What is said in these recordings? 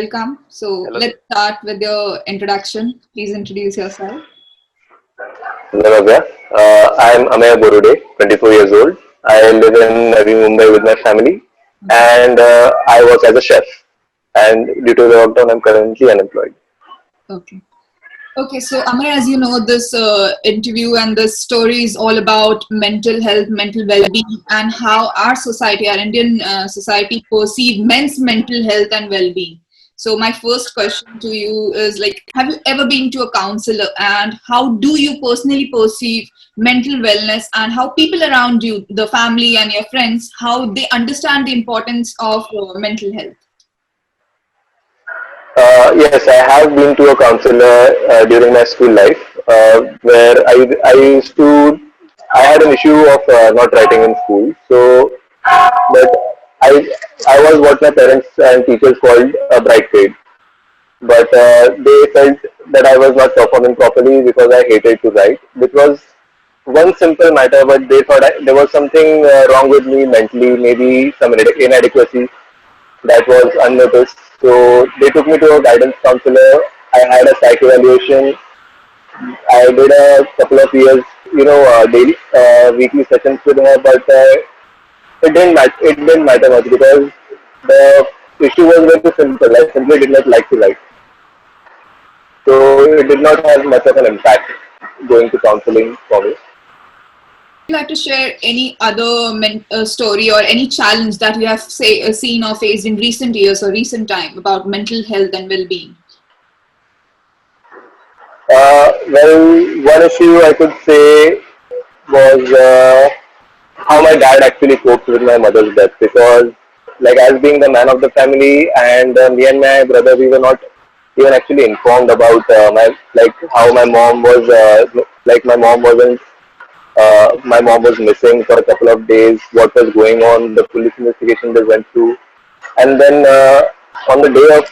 welcome. So Hello. let's start with your introduction. Please introduce yourself. Navya. I'm Ameya Borude, 24 years old. I live in Navi Mumbai with my family, and I work as a chef. And due to the lockdown, I'm currently unemployed. Okay. Okay, so Amar, as you know, this interview and this story is all about mental health, mental well-being, and how our society, our Indian society, perceive men's mental health and well-being. So my first question to you is like, have you ever been to a counselor, and how do you personally perceive mental wellness, and how people around you, the family and your friends, how they understand the importance of mental health? Yes, I have been to a counselor during my school life, where I used to I had an issue of not writing in school. So, but I I was what my parents and teachers called a bright kid. But they felt that I was not performing properly because I hated to write, which was one simple matter, but they thought there was something wrong with me mentally, maybe some inadequacy that was unnoticed. So they took me to a guidance counselor. I had a psych evaluation. I did a couple of years, daily, weekly sessions with her, but it didn't matter. It didn't matter much because the issue was very simple. I simply did not like to write. So it did not have much of an impact going to counseling for me. Would you like to share any other story or any challenge that you have seen or faced in recent years or recent time about mental health and well-being? Well, one issue I could say was how my dad actually coped with my mother's death because, like, as being the man of the family, and me and my brother, we were not even actually informed about how my mom was my mom was missing for a couple of days, what was going on, the police investigation they went through. And then on the day of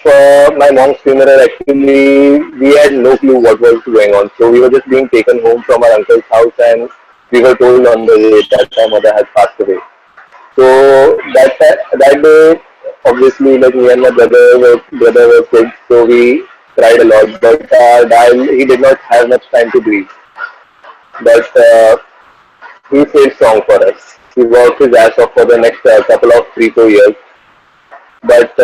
my mom's funeral, actually, we had no clue what was going on. So we were just being taken home from our uncle's house, and we were told on the way that my mother had passed away. So that day, obviously, like me and my brother were kids, so we cried a lot. But our dad, he did not have much time to grieve. But he stayed strong for us. He worked his ass off for the next couple of 3 4 years. But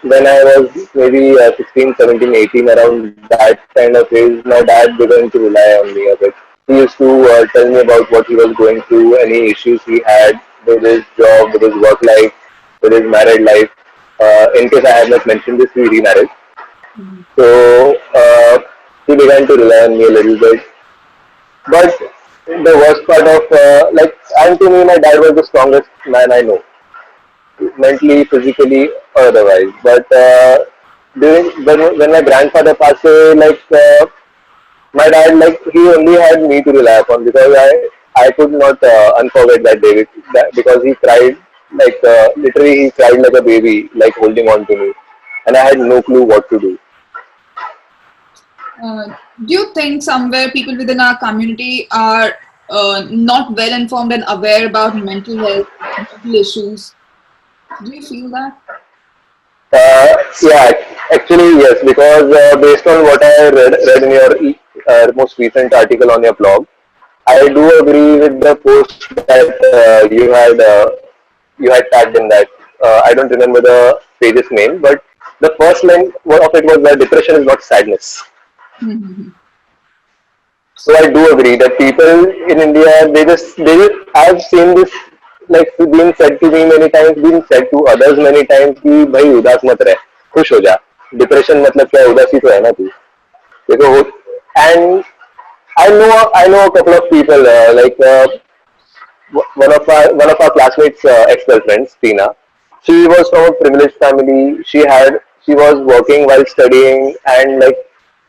when I was maybe 16, 17, 18, around that kind of age, my dad began to rely on me a bit. He used to tell me about what he was going through, any issues he had with his job, with his work life, with his married life. In case I have not mentioned this, he remarried. So he began to rely on me a little bit. But the worst part of, and to me, my dad was the strongest man I know, mentally, physically, or otherwise. But when my grandfather passed away, my dad, like, he only had me to rely upon because I could not unforget that day because he cried, literally he cried like a baby, like holding on to me, and I had no clue what to do. Do you think somewhere people within our community are not well informed and aware about mental health, mental issues? Do you feel that? Yeah, actually yes, because based on what I read in your most recent article on your blog, I do agree with the post that you had tagged in that. I don't remember the page's name, but the first line of it was that depression is not sadness. So I do agree that people in India, I've seen this, like, being said to me many times, being said to others many times कि भाई उदास मत रह, खुश हो जा. Depression मतलब क्या, उदासी तो है ना तू. देखो, and I know a couple of people, one of our classmates' ex-girlfriends, Tina. She was from a privileged family. She was working while studying, and, like,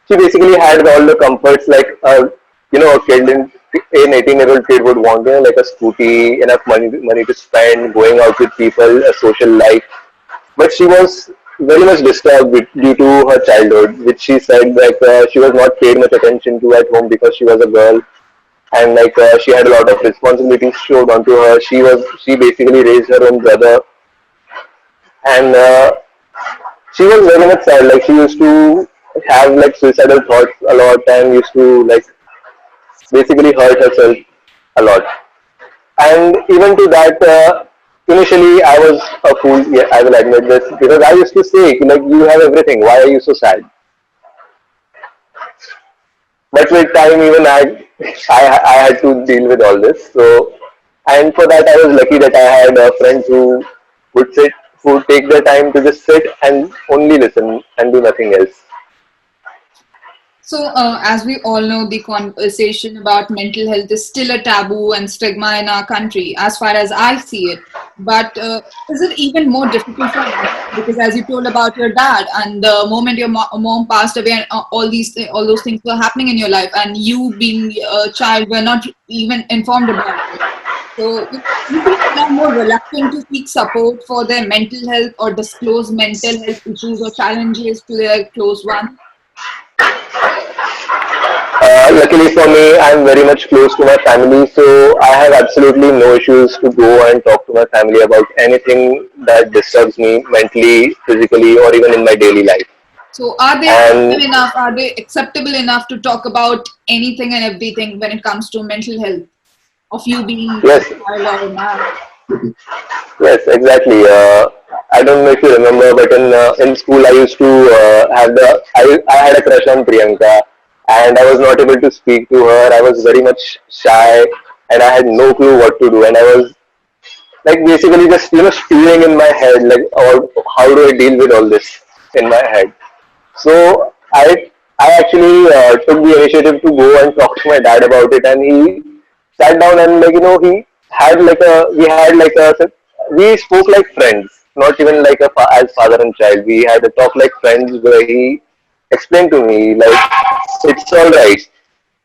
she basically had all the comforts like a kid in an 18-year-old kid would want, like a scooty, enough money to spend, going out with people, a social life. But she was very much disturbed due to her childhood, which she said, like, she was not paid much attention to at home because she was a girl, and, like, she had a lot of responsibilities showed onto her. She basically raised her own brother, and she was very much sad. Like she used to have like suicidal thoughts a lot and used to like basically hurt herself a lot. And even to that, initially I was a fool. Yeah, I will admit this because I used to say like you have everything. Why are you so sad? But with time, even I had to deal with all this. So, and for that, I was lucky that I had friends who would sit, who would take the time to just sit and only listen and do nothing else. So, as we all know, the conversation about mental health is still a taboo and stigma in our country, as far as I see it. But is it even more difficult for women? Because, as you told about your dad, and the moment your mom passed away, and all those things were happening in your life, and you, being a child, were not even informed about it. So, you people are more reluctant to seek support for their mental health or disclose mental health issues or challenges to their close ones. Luckily for me, I'm very much close to my family, so I have absolutely no issues to go and talk to my family about anything that disturbs me mentally, physically, or even in my daily life. So, are they open And enough? Are they acceptable enough to talk about anything and everything when it comes to mental health of you being a yes, child or a man? yes, exactly. I don't know if you remember, but in school I used to have I had a crush on Priyanka, and I was not able to speak to her. I was very much shy, and I had no clue what to do. And I was like basically just stewing in my head, like, or how do I deal with all this in my head. So I actually took the initiative to go and talk to my dad about it, and he sat down and like he had like a we spoke like friends, not even like as father and child. We had a talk like friends where he explained to me like it's all right.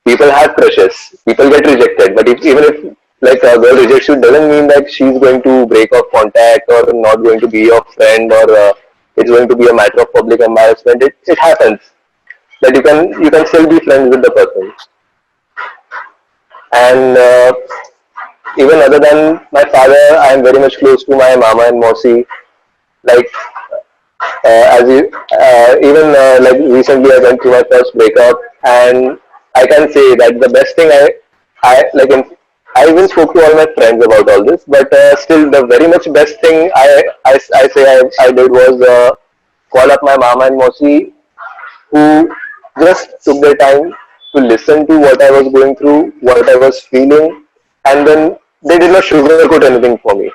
People have crushes, people get rejected, but even if like a girl rejects you, doesn't mean that she's going to break off contact or not going to be your friend or it's going to be a matter of public embarrassment. It happens that you can still be friends with the person. And even other than my father, I am very much close to my mama and mosi. Like as you even like recently I went through my first breakup, and I can say that the best thing I like I even spoke to all my friends about all this, but still the very much best thing I say I did was call up my mama and mosi, who just took their time to listen to what I was going through, what I was feeling, and then they did not sugarcoat anything for me.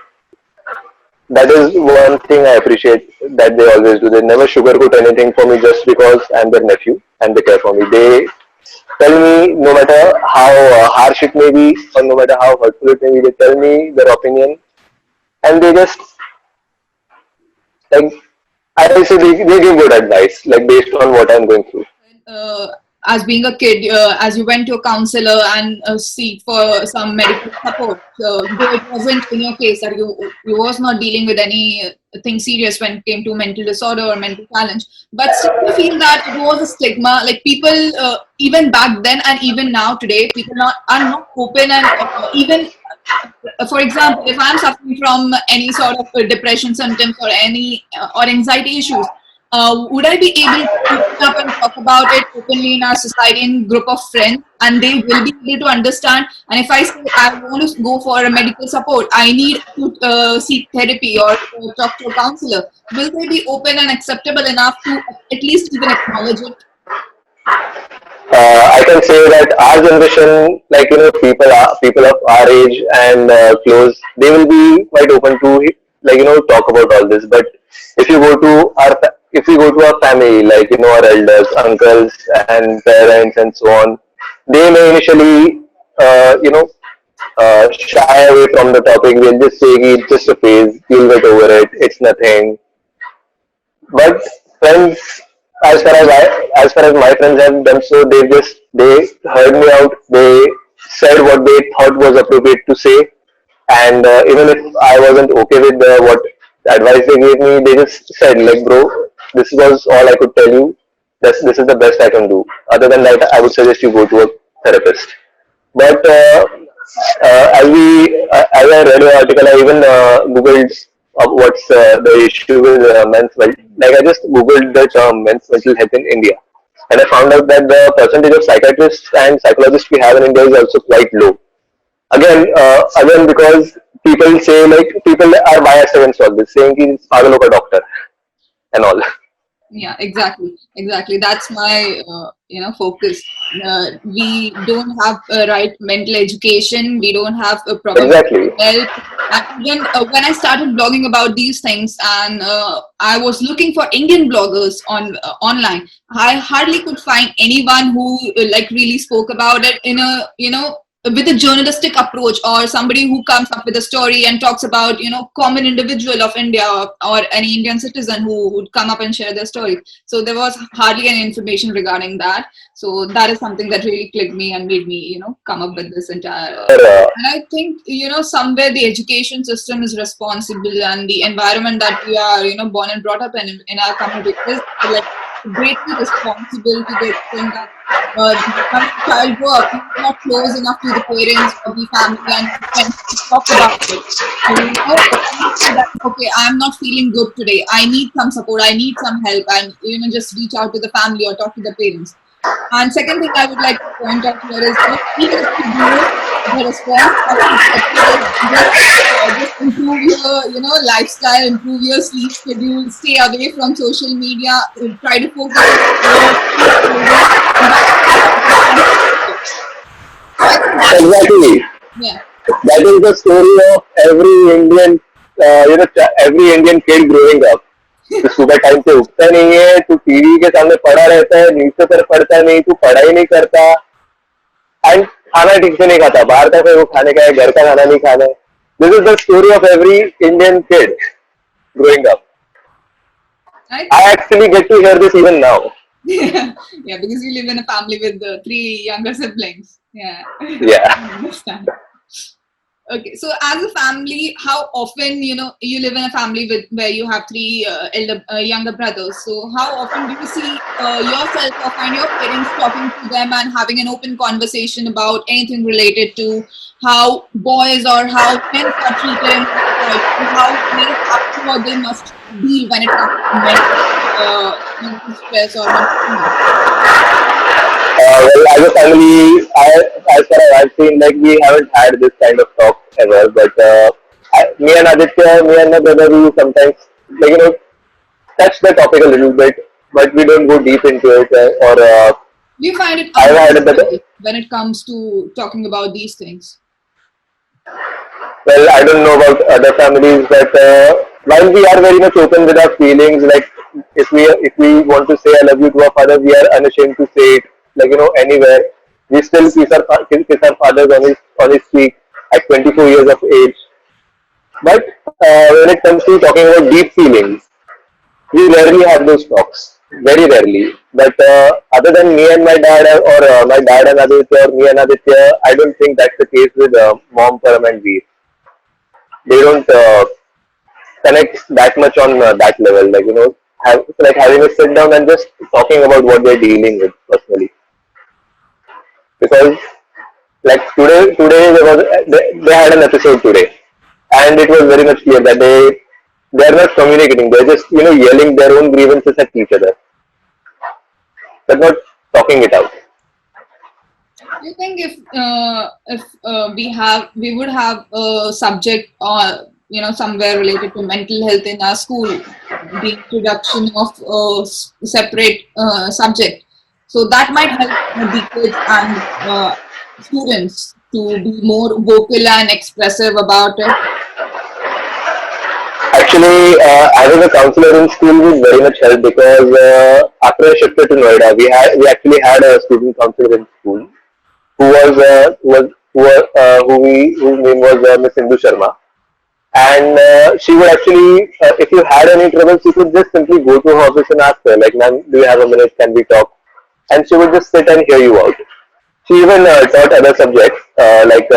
That is one thing I appreciate that they always do. They never sugarcoat anything for me just because I'm their nephew and they care for me. They tell me no matter how harsh it may be or no matter how hurtful it may be, they tell me their opinion, and they just like I say they give good advice like based on what I'm going through. uh, as being a kid, as you went to a counselor and seek for some medical support, though it wasn't in your case that you was not dealing with anything serious when it came to mental disorder or mental challenge, but still you feel that it was a stigma. Like people, even back then and even now today, people are not open and even for example, if I'm suffering from any sort of depression symptoms or any or anxiety issues, would I be able to open up and talk about it openly in our society in group of friends, and they will be able to understand? And if I say I want to go for a medical support, I need to seek therapy or talk to a counselor, will they be open and acceptable enough to at least even acknowledge it? I can say that our generation, like people of our age and close, they will be quite open to like talk about all this. But if you go to our family, like our elders, uncles, and parents, and so on, they may initially shy away from the topic. They'll just say it's just a phase. You'll get over it. It's nothing. But friends, as far as my friends have done so, they heard me out. They said what they thought was appropriate to say, and even if I wasn't okay with what advice they gave me, they just said like, bro, this was all I could tell you. This is the best I can do. Other than that, I would suggest you go to a therapist. But as I read an article, I even googled what's the issue with like I just googled the term men's mental health in India, and I found out that the percentage of psychiatrists and psychologists we have in India is also quite low. Again, because people say, like, people are biased against all this, saying he's pagal ka doctor and all. Yeah, exactly. That's my focus. We don't have a right mental education. We don't have a proper Exactly. help. And even when I started blogging about these things, and I was looking for Indian bloggers on online, I hardly could find anyone who like really spoke about it in a with a journalistic approach, or somebody who comes up with a story and talks about common individual of India, or any Indian citizen who would come up and share their story. So there was hardly any information regarding that. So that is something that really clicked me and made me come up with this entire and I think somewhere the education system is responsible, and the environment that we are born and brought up in our community is like greatly responsible to the extent that when a child grow up, he's not close enough to the parents or the family and friends to talk about it. So, he say that, okay, I'm not feeling good today. I need some support. I need some help. And, just reach out to the family or talk to the parents. And second thing I would like to point out here is, even if you do it, the response that you get is just improve your, lifestyle, improve your sleep schedule, stay away from social media, try to focus on work, keep saving, and that's responsibility. So I think that is, Exactly. yeah, That is the story of every Indian, every Indian kid growing up. तो सुबह time से उठता नहीं है, तू TV के सामने पड़ा रहता है, न्यूज़पेपर पढ़ता नहीं, तू पढ़ाई नहीं करता, एंड खाना ठीक से नहीं खाता, बाहर का कोई वो खाने का है, घर का खाना नहीं खाना है. This is the story of every Indian kid growing up. right? I actually get to hear this even now. Yeah, because you live in a family with three younger siblings. Yeah, Yeah. I understand. Okay, so as a family, how often you live in a family with where you have three younger brothers? So how often do you see yourself or find your parents talking to them and having an open conversation about anything related to how boys or how men are treated in society, how they have to or they must deal when it comes to mental stress or mental illness? Well, as a family, as far as I've seen, like, we haven't had this kind of talk ever. But me and Aditya, me and my brother, we sometimes, like, touch the topic a little bit, but we don't go deep into it. Do you find it I've had uncomfortable when it comes to talking about these things? well, I don't know about other families, but while we are very much open with our feelings, like, if we want to say I love you to our father, we are unashamed to say it, like, anywhere. We still kiss our fathers on his cheek at 24 years of age. But when it comes to talking about deep feelings, we rarely have those talks. Very rarely. But other than me and my dad, or my dad and Aditya, or me and Aditya, I don't think that's the case with mom, Param, and Veer. They don't connect that much on that level. Like, like having a sit down and just talking about what they're dealing with personally. Because, like, today they had an episode today, and it was very much clear that they're not communicating. They're just yelling their own grievances at each other. They're not talking it out. Do you think if we would have a subject or somewhere related to mental health in our school, the introduction of a separate subject, so that might help the kids and students to be more vocal and expressive about it? Actually, I was a counselor in school, which very much helped, because after I shifted to Noida, we actually had a student counselor in school who was whose name was Miss Indu Sharma. And she would actually, if you had any troubles, you could just simply go to her office and ask her, like, ma'am, do you have a minute? Can we talk? And she would just sit and hear you out. She even taught other subjects like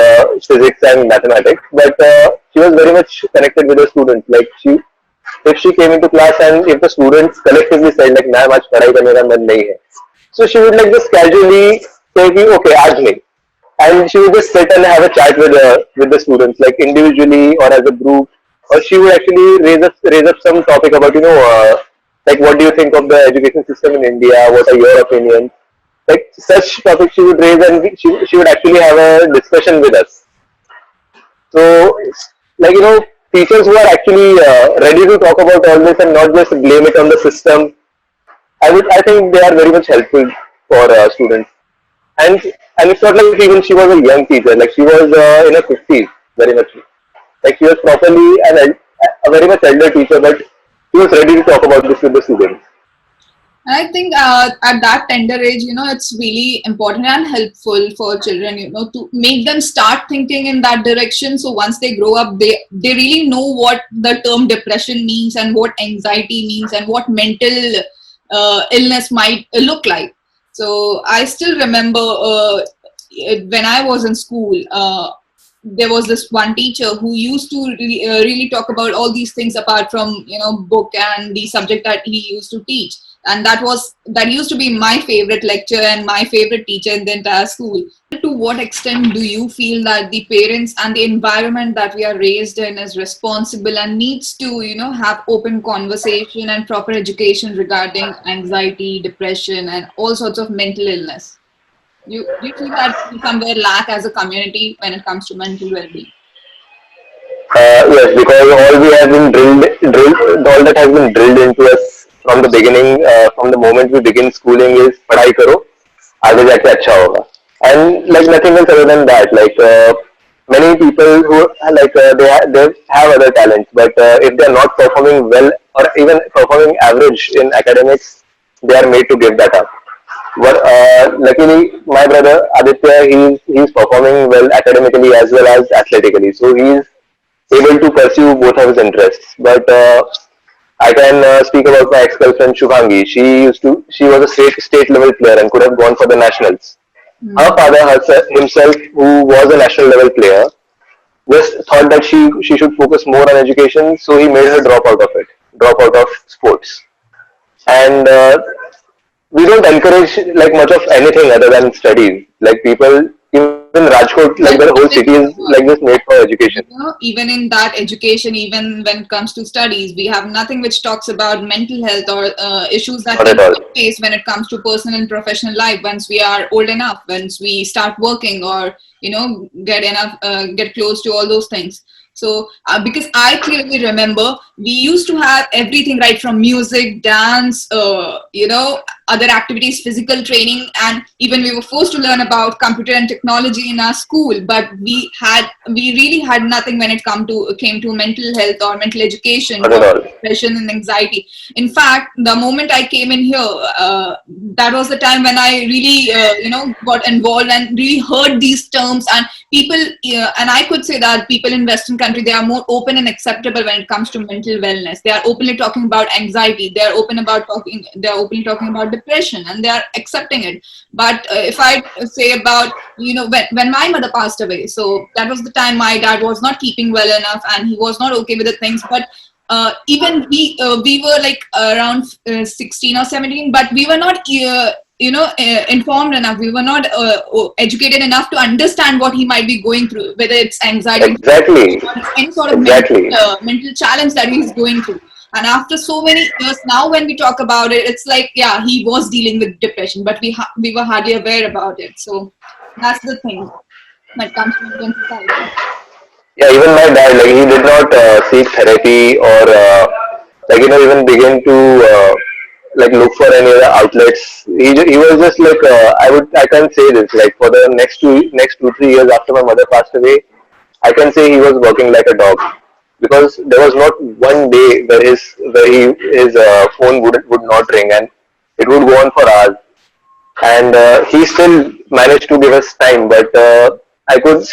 physics and mathematics, but she was very much connected with the students. Like, if she came into class and if the students collectively said, like, ma'am, आज पढ़ाई करने का मन नहीं है, so she would, like, just casually say, okay, आज नहीं. And she would just sit and have a chat with the students, like individually or as a group. or she would actually raise up some topic about like what do you think of the education system in India? What are your opinions? Like such topics she would raise, and she would actually have a discussion with us. So like teachers who are actually ready to talk about all this and not just blame it on the system. I think they are very much helpful for students. And it's not like even she was a young teacher. Like she was in her 50s, very much. Like she was properly a very much elder teacher, but she was ready to talk about this with the students. I think at that tender age, it's really important and helpful for children, to make them start thinking in that direction. So once they grow up, they really know what the term depression means and what anxiety means and what mental illness might look like. So I still remember when I was in school, there was this one teacher who used to really talk about all these things apart from book and the subject that he used to teach, and that used to be my favorite lecture and my favorite teacher in the entire school. To what extent do you feel that the parents and the environment that we are raised in is responsible and needs to have open conversation and proper education regarding anxiety, depression, and all sorts of mental illness? Do you feel that we somewhere lack as a community when it comes to mental well-being? Yes, because all we have been all that has been drilled into us from the beginning, from the moment we begin schooling is पढ़ाई करो, आगे जाके अच्छा होगा. And like nothing else other than that. Like many people who they have other talents, but if they are not performing well or even performing average in academics, they are made to give that up. But luckily, my brother Aditya, he's performing well academically as well as athletically, so he's able to pursue both of his interests. But I can speak about my ex-girlfriend Shubhangi. She was a state level player and could have gone for the nationals. Her father himself, who was a national level player, just thought that she should focus more on education, so he made her drop out of sports. And we don't encourage like much of anything other than studies. Like people, even Rajkot, like the whole city is like just made for education. Even in that education, even when it comes to studies, we have nothing which talks about mental health or issues that Not at all. we face when it comes to personal and professional life. Once we are old enough, once we start working, or get close to all those things. So because I clearly remember we used to have everything, right from music, dance, other activities, physical training, and even we were forced to learn about computer and technology in our school. But we really had nothing when it came to mental health or mental education Not or at all. depression and anxiety. In fact, the moment I came in here, that was the time when I really got involved and really heard these terms, and people, and I could say that people in Western country, they are more open and acceptable when it comes to mental wellness. They are openly talking about anxiety. They are openly talking about depression, and they are accepting it. But if I say about when my mother passed away, so that was the time my dad was not keeping well enough and he was not okay with the things. But even we were like around 16 or 17, but we were not informed enough. We were not educated enough to understand what he might be going through, whether it's anxiety Exactly. or any sort of Exactly. mental challenge that he's going through. And after so many years now, when we talk about it, it's like, yeah, he was dealing with depression, but we were hardly aware about it. So that's the thing when it comes to Indian society. Yeah, even my dad, like he did not seek therapy or even begin to like look for any other outlets. He was just like I can say this, like for the next 2 3 years after my mother passed away, I can say he was working like a dog, because there was not one day where his phone would not ring, and it would go on for hours, and he still managed to give us time. But I could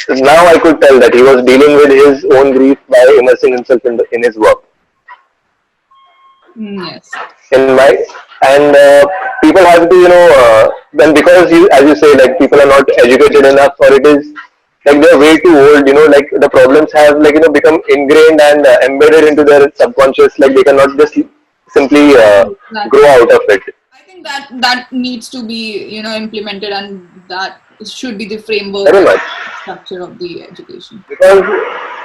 tell that he was dealing with his own grief by immersing himself in his work. Yes. In my and People have to then, because as you say, like people are not educated enough, or it is like they're way too old. Like the problems have become ingrained and embedded into their subconscious. Like they cannot just simply grow out of it. I think that needs to be implemented, and that should be the framework Very and much. structure of the education. Because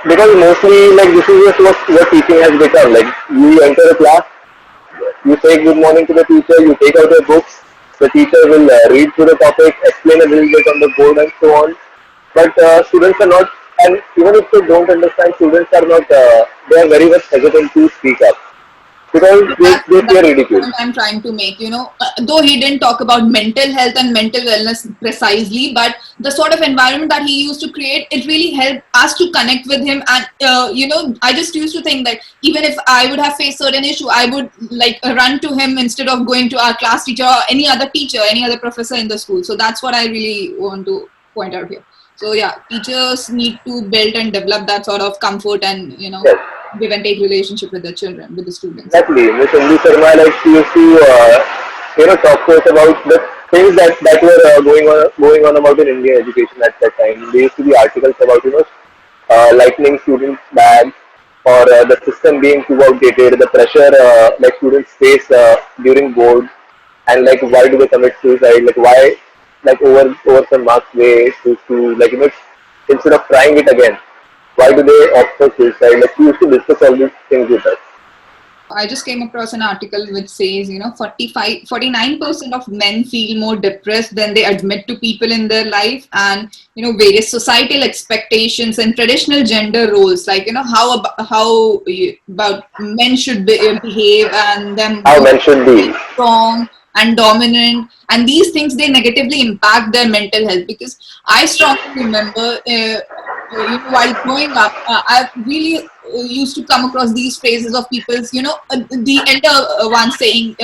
because mostly like this is just what teaching has become. Like you enter a class, you say good morning to the teacher, you take out your books, the teacher will read through the topic, explain a little bit on the board and so on. But students are not, and even if they don't understand, students are not, they are very much hesitant to speak up because they fear That's the ridicule. point I'm trying to make. Though he didn't talk about mental health and mental wellness precisely, but the sort of environment that he used to create, it really helped us to connect with him. And I just used to think that even if I would have faced certain issue, I would like run to him instead of going to our class teacher or any other teacher, any other professor in the school. So that's what I really want to point out here. So yeah, teachers need to build and develop that sort of comfort and Yes, give and take relationship with the children, with the students. exactly. Miss Indu Sharma, like she used to, talk to us about the things that were going on about in Indian education at that time. There used to be articles about lightning students' bags or the system being too outdated, the pressure like students face during boards, and like why do they commit suicide? Like why, like over some marks they choose to instead of trying it again, why do they opt for suicide? Like we used to discuss all these things with us. I just came across an article which says, 49% of men feel more depressed than they admit to people in their life. And, various societal expectations and traditional gender roles, like, how about men should behave and them How men should being be. strong and dominant. And these things, they negatively impact their mental health because I strongly remember, while growing up, I really used to come across these phrases of people's, the elder one saying,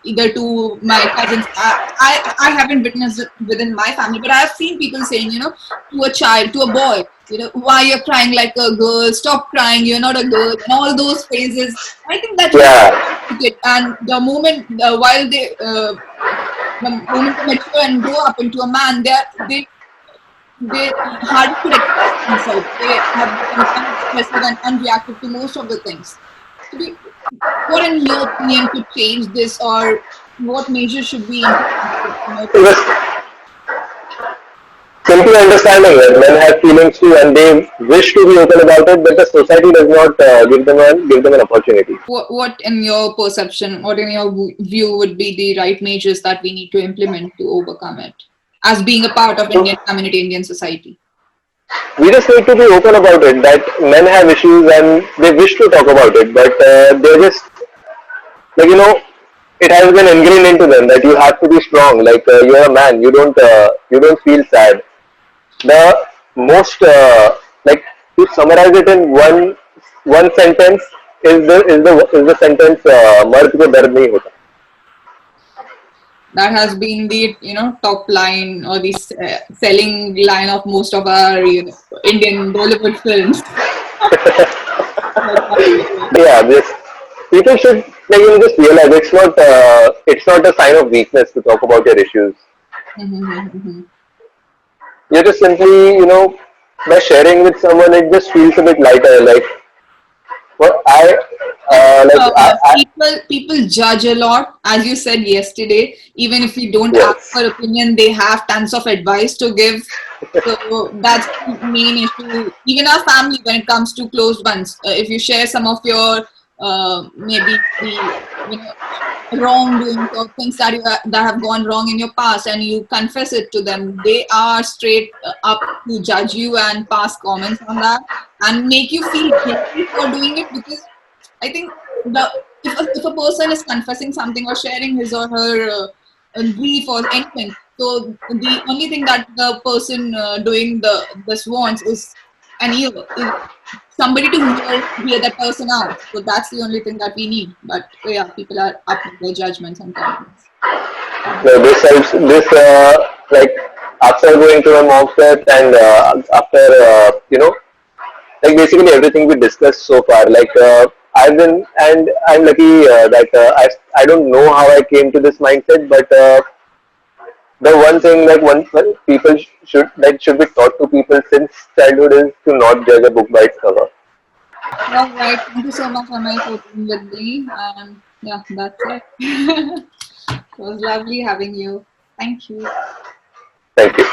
either to my cousins, I haven't witnessed it within my family, but I have seen people saying, to a child, to a boy, why you're crying like a girl, stop crying, you're not a girl, and all those phrases. I think that really Yeah, it. And the moment, while the moment they mature and grow up into a man, they hardly could express themselves. They have become unexpressive and unreactive to most of the things. So, what, in your opinion, could change this, or what measures should be implemented? it was simply understanding that men have feelings too, and they wish to be open about it, but the society does not give them an opportunity. What, in your perception, what in your view, would be the right measures that we need to implement to overcome it, as being a part of So Indian community, Indian society? we just need to be open about it. That men have issues and they wish to talk about it, but they're just like it has been ingrained into them that you have to be strong. Like you're a man, you don't feel sad. The most like to summarize it in one sentence is the sentence "मर्द को दर्द नहीं होता." That has been the top line or the selling line of most of our Indian Bollywood films. That's how we do it. Yeah, this people should just realize it's not a sign of weakness to talk about your issues. You just simply by sharing with someone it just feels a bit lighter. Like what I People judge a lot, as you said yesterday. Even if we don't ask yes. for opinion, they have tons of advice to give. So that's the main issue. Even our family, when it comes to closed ones, if you share some of your maybe the wrongdoings or things that have gone wrong in your past, and you confess it to them, they are straight up to judge you and pass comments on that and make you feel guilty for doing it. Because I think if a person is confessing something or sharing his or her grief or anything, so the only thing that the person doing this wants is an ear, is somebody to hear that person out. So that's the only thing that we need. But yeah, people are up with their judgments and comments. No, this helps. This like after going to my mom's death and after like basically everything we discussed so far. Like I've been and I'm lucky that I don't know how I came to this mindset, but the one thing like one people should be taught to people since childhood is to not judge a book by its cover. All right. Thank you so much, Ameya, for being with me. And yeah, that's it. It was lovely having you. Thank you. Thank you.